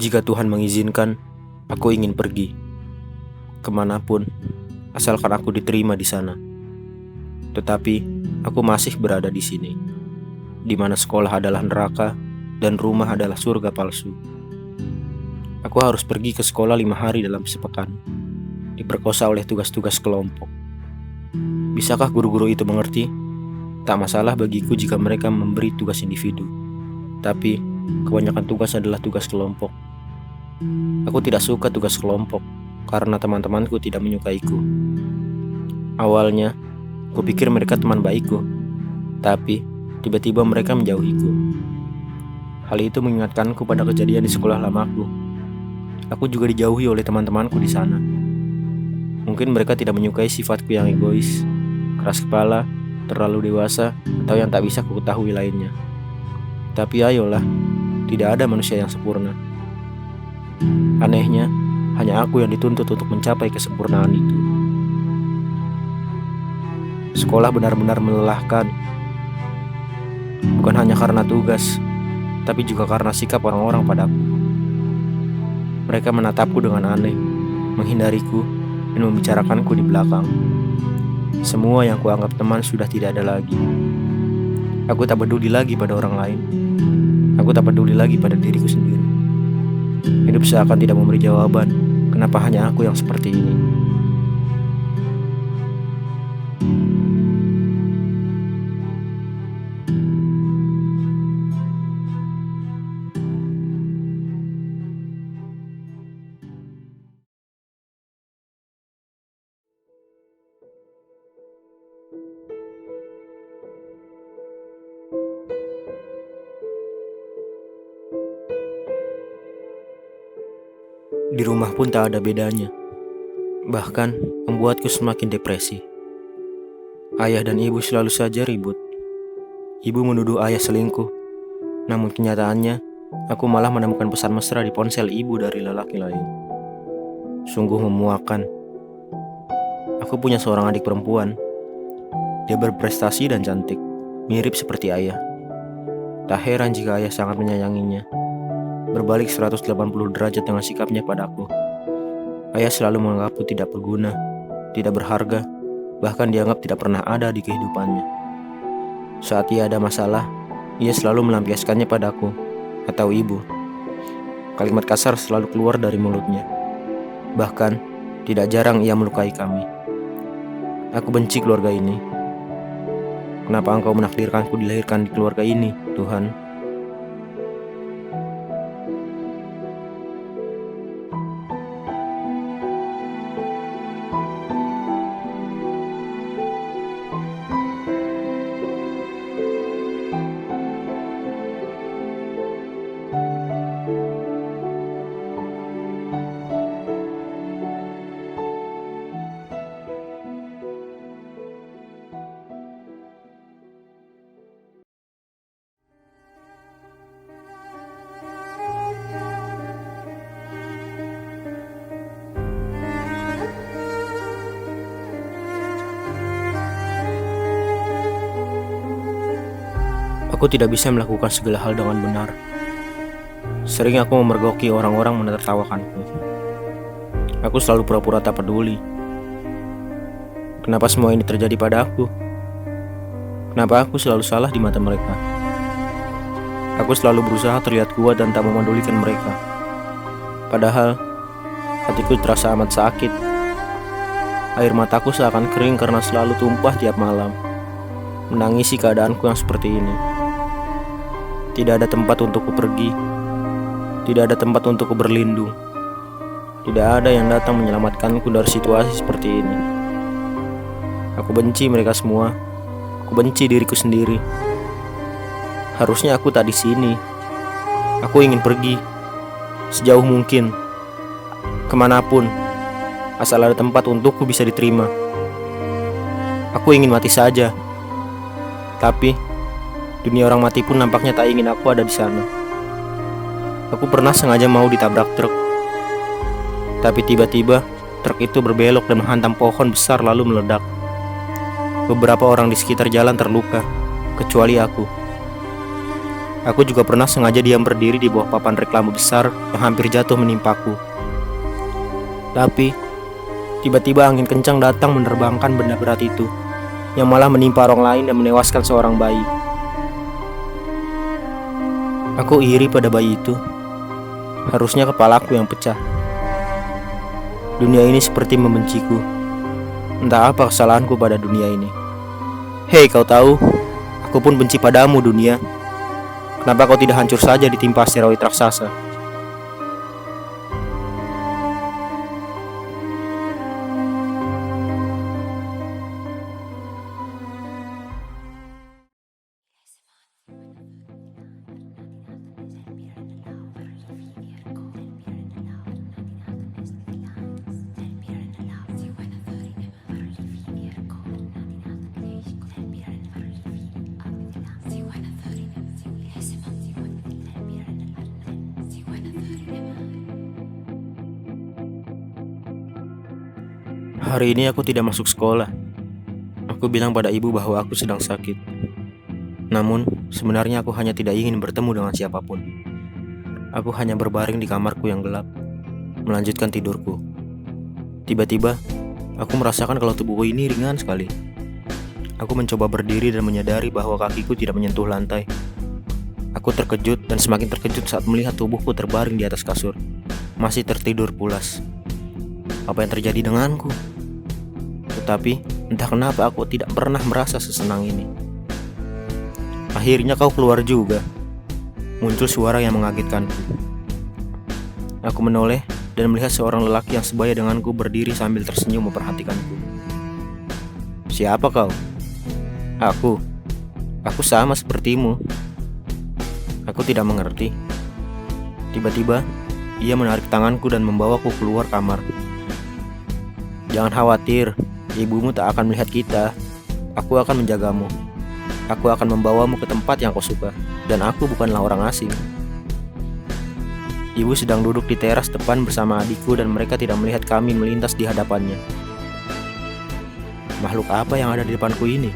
Jika Tuhan mengizinkan, aku ingin pergi kemanapun, asalkan aku diterima di sana. Tetapi aku masih berada di sini, di mana sekolah adalah neraka dan rumah adalah surga palsu. Aku harus pergi ke sekolah 5 hari dalam sepekan, diperkosa oleh tugas-tugas kelompok. Bisakah guru-guru itu mengerti? Tak masalah bagiku jika mereka memberi tugas individu, tapi kebanyakan tugas adalah tugas kelompok. Aku tidak suka tugas kelompok karena teman-temanku tidak menyukaiku. Awalnya, kupikir mereka teman baikku, tapi tiba-tiba mereka menjauhiku. Hal itu mengingatkanku pada kejadian di sekolah lamaku. Aku juga dijauhi oleh teman-temanku di sana. Mungkin mereka tidak menyukai sifatku yang egois, keras kepala, terlalu dewasa, atau yang tak bisa kuketahui lainnya. Tapi ayolah, tidak ada manusia yang sempurna. Anehnya, hanya aku yang dituntut untuk mencapai kesempurnaan itu. Sekolah benar-benar melelahkan. Bukan hanya karena tugas, tapi juga karena sikap orang-orang padaku. Mereka menatapku dengan aneh, menghindariku, dan membicarakanku di belakang. Semua yang kuanggap teman sudah tidak ada lagi. Aku tak peduli lagi pada orang lain. Aku tak peduli lagi pada diriku sendiri. Hidup seakan tidak memberi jawaban, kenapa hanya aku yang seperti ini. Di rumah pun tak ada bedanya. Bahkan membuatku semakin depresi. Ayah dan ibu selalu saja ribut. Ibu menuduh ayah selingkuh. Namun kenyataannya, aku malah menemukan pesan mesra di ponsel ibu dari lelaki lain. Sungguh memuakkan. Aku punya seorang adik perempuan. Dia berprestasi dan cantik, mirip seperti ayah. Tak heran jika ayah sangat menyayanginya. Berbalik 180 derajat dengan sikapnya padaku. Ayah selalu menganggapku tidak berguna, tidak berharga, bahkan dianggap tidak pernah ada di kehidupannya. Saat ia ada masalah, ia selalu melampiaskannya padaku atau ibu. Kalimat kasar selalu keluar dari mulutnya. Bahkan, tidak jarang ia melukai kami. Aku benci keluarga ini. Kenapa Engkau menakdirkanku dilahirkan di keluarga ini, Tuhan? Aku tidak bisa melakukan segala hal dengan benar. Sering aku memergoki orang-orang menertawakanku. Aku selalu pura-pura tak peduli. Kenapa semua ini terjadi pada aku? Kenapa aku selalu salah di mata mereka? Aku selalu berusaha terlihat kuat dan tak memedulikan mereka. Padahal, hatiku terasa amat sakit. Air mataku seakan kering karena selalu tumpah tiap malam, menangisi keadaanku yang seperti ini. Tidak ada tempat untukku pergi. Tidak ada tempat untukku berlindung. Tidak ada yang datang menyelamatkanku dari situasi seperti ini. Aku benci mereka semua. Aku benci diriku sendiri. Harusnya aku tak di sini. Aku ingin pergi sejauh mungkin, kemanapun, asal ada tempat untukku bisa diterima. Aku ingin mati saja. Tapi dunia orang mati pun nampaknya tak ingin aku ada di sana. Aku pernah sengaja mau ditabrak truk. Tapi tiba-tiba truk itu berbelok dan menghantam pohon besar lalu meledak. Beberapa orang di sekitar jalan terluka, kecuali aku. Aku juga pernah sengaja diam berdiri di bawah papan reklame besar yang hampir jatuh menimpaku. Tapi, tiba-tiba angin kencang datang menerbangkan benda berat itu, yang malah menimpa orang lain dan menewaskan seorang bayi. Aku iri pada bayi itu. Harusnya kepalaku yang pecah. Dunia ini seperti membenciku. Entah apa kesalahanku pada dunia ini. Hei, kau tahu, aku pun benci padamu, dunia. Kenapa kau tidak hancur saja ditimpa asteroid raksasa? Hari ini aku tidak masuk sekolah. Aku bilang pada ibu bahwa aku sedang sakit. Namun, sebenarnya aku hanya tidak ingin bertemu dengan siapapun. Aku hanya berbaring di kamarku yang gelap, melanjutkan tidurku. Tiba-tiba, aku merasakan kalau tubuhku ini ringan sekali. Aku mencoba berdiri dan menyadari bahwa kakiku tidak menyentuh lantai. Aku terkejut dan semakin terkejut saat melihat tubuhku terbaring di atas kasur, masih tertidur pulas. Apa yang terjadi denganku? Tetapi, entah kenapa aku tidak pernah merasa sesenang ini. Akhirnya kau keluar juga. Muncul suara yang mengagetkanku. Aku menoleh dan melihat seorang lelaki yang sebaya denganku berdiri sambil tersenyum memperhatikanku. Siapa kau? Aku sama sepertimu. Aku tidak mengerti. Tiba-tiba, ia menarik tanganku dan membawaku keluar kamar. Jangan khawatir, ibumu tak akan melihat kita. Aku akan menjagamu. Aku akan membawamu ke tempat yang kau suka. Dan aku bukanlah orang asing. Ibu sedang duduk di teras depan bersama adikku dan mereka tidak melihat kami melintas di hadapannya. Makhluk apa yang ada di depanku ini?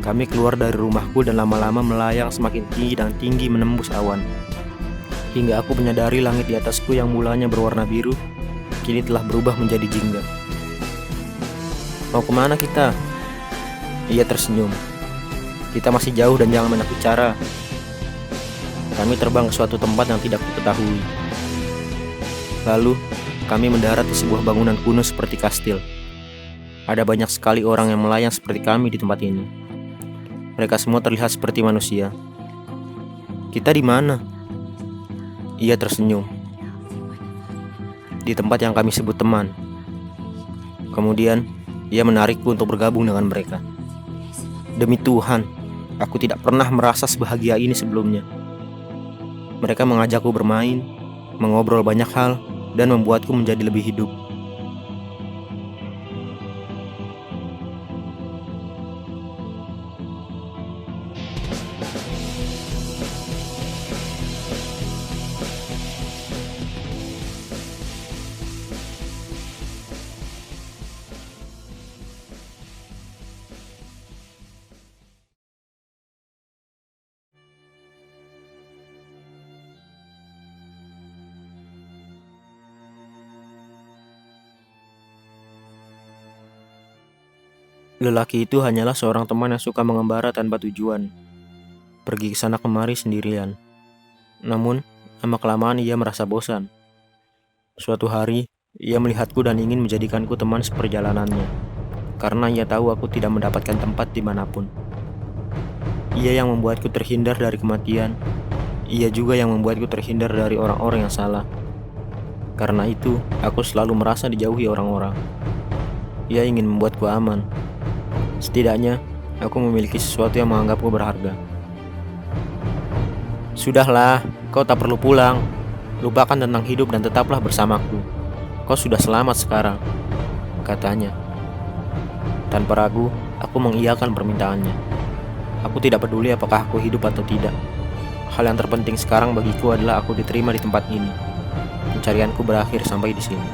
Kami keluar dari rumahku dan lama-lama melayang semakin tinggi dan tinggi menembus awan. Hingga aku menyadari langit di atasku yang mulanya berwarna biru kini telah berubah menjadi jingga. Mau kemana kita? Ia tersenyum. Kita masih jauh dan jangan banyak bicara. Kami terbang ke suatu tempat yang tidak kuketahui. Lalu, kami mendarat di sebuah bangunan kuno seperti kastil. Ada banyak sekali orang yang melayang seperti kami di tempat ini. Mereka semua terlihat seperti manusia. Kita di mana? Ia tersenyum. Di tempat yang kami sebut teman. Kemudian, ia menarikku untuk bergabung dengan mereka. Demi Tuhan, aku tidak pernah merasa sebahagia ini sebelumnya. Mereka mengajakku bermain, mengobrol banyak hal, dan membuatku menjadi lebih hidup. Lelaki itu hanyalah seorang teman yang suka mengembara tanpa tujuan, pergi ke sana kemari sendirian. Namun, lama-kelamaan ia merasa bosan. Suatu hari, ia melihatku dan ingin menjadikanku teman seperjalanannya, karena ia tahu aku tidak mendapatkan tempat dimanapun. Ia yang membuatku terhindar dari kematian. Ia juga yang membuatku terhindar dari orang-orang yang salah. Karena itu, aku selalu merasa dijauhi orang-orang. Ia ingin membuatku aman. Setidaknya, aku memiliki sesuatu yang menganggapku berharga. Sudahlah, kau tak perlu pulang. Lupakan tentang hidup dan tetaplah bersamaku. Kau sudah selamat sekarang, katanya. Tanpa ragu, aku mengiyakan permintaannya. Aku tidak peduli apakah aku hidup atau tidak. Hal yang terpenting sekarang bagiku adalah aku diterima di tempat ini. Pencarianku berakhir sampai di sini.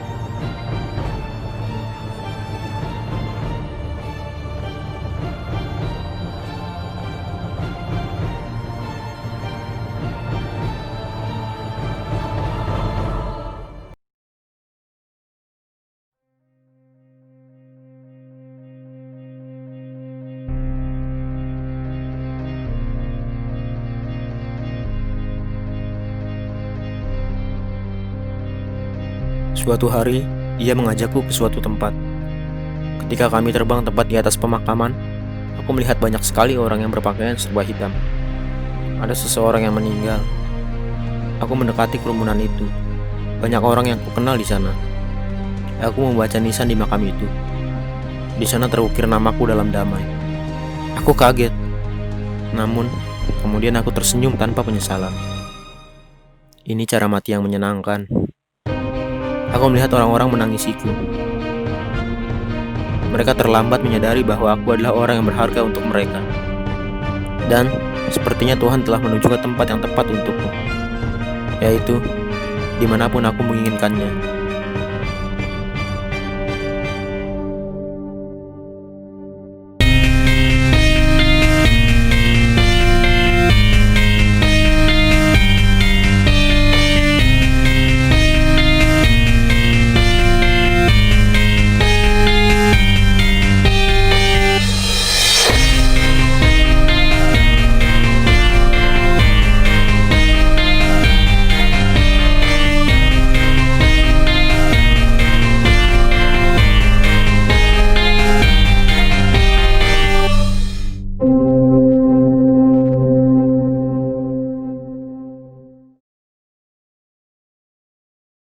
Suatu hari, ia mengajakku ke suatu tempat. Ketika kami terbang tepat di atas pemakaman, aku melihat banyak sekali orang yang berpakaian serba hitam. Ada seseorang yang meninggal. Aku mendekati kerumunan itu. Banyak orang yang kukenal di sana. Aku membaca nisan di makam itu. Di sana terukir namaku dalam damai. Aku kaget. Namun, kemudian aku tersenyum tanpa penyesalan. Ini cara mati yang menyenangkan. Aku melihat orang-orang menangisiku. Mereka terlambat menyadari bahwa aku adalah orang yang berharga untuk mereka. Dan sepertinya Tuhan telah menunjukkan tempat yang tepat untukku, yaitu dimanapun aku menginginkannya.